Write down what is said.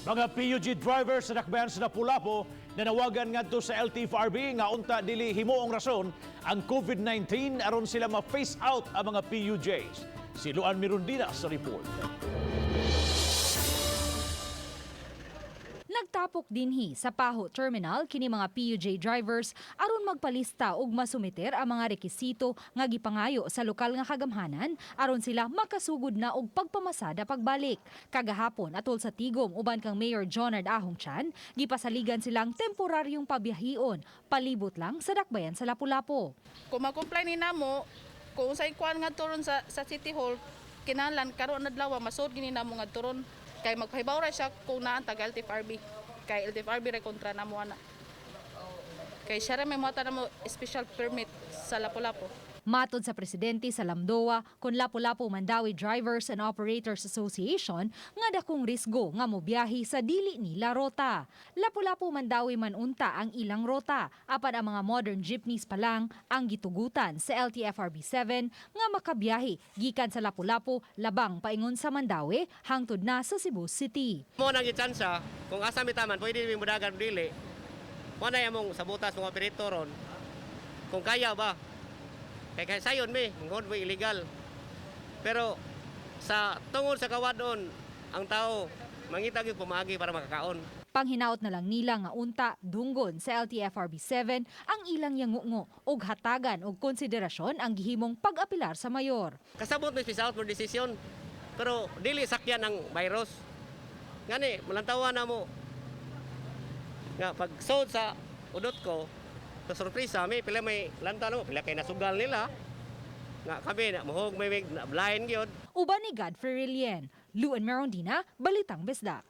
Mga PUG drivers sa dakbayan sa Lapu-Lapu nanawagan ngadto sa LTFRB nga unta dili himuong rason ang COVID-19 aron sila ma-face out ang mga PUJs. Si Luan Mirundina sa report. Nagtapok dinhi sa Paho Terminal kini mga PUJ drivers aron magpalista og masumiter ang mga rekisito nga gipangayo sa lokal nga kagamhanan aron sila makasugod na og pagpamasada pagbalik. Kagahapon atol sa tigom uban kang Mayor Jonard Ahong Chan, gipasaligan silang temporaryong pabiyahion palibot lang sa dakbayan sa Lapu-Lapu. Kung mag-comply ni namo, kung sa ikuan nga turon sa City Hall, kinalan karon adlaw masud gini namo nga turon kay magpahibaw ra siya kung naan tag LTFRB. Kay LTFRB ra kontra namo ana. Kay siya ra may mata namo special permit sa Lapu-Lapu. Matod sa presidente sa Lamdoa kon Lapu-Lapu Mandawi Drivers and Operators Association nga dakong risgo nga mobiyahe sa dili nila rota. Lapu-Lapu Mandawi man unta ang ilang rota apan ang mga modern jeepneys pa lang ang gitugutan sa LTFRB 7 nga makabiyahe gikan sa Lapu-Lapu labang paingon sa Mandawi hangtod na sa Cebu City. Mo nang gitsansa kung asa mi taman pwede mi mudagan dili. Mo na among sabutas mga operatoron. Kung kaya ba kaya sayon mi, ngod mo illegal. Pero sa tungod sa kawadon, ang tao mangita gyud pumagi para makakaon. Panghinaot na lang nila nga unta dunggon sa LTFRB 7 ang ilang yangungo og hatagan og konsiderasyon ang gihimong pag-apilar sa mayor. Kasabot mi special for decision. Pero dili sakyan ang virus. Ngani, malantawan na mo. Nga pag sod sa udot ko, sa sorpresa mi pila may lantaw mo, pila kay nasugal nila. Nga kami na mohog may blind gyud. Uban ni Godfrey Rilien, Luan Mirundina, Balitang Besdak.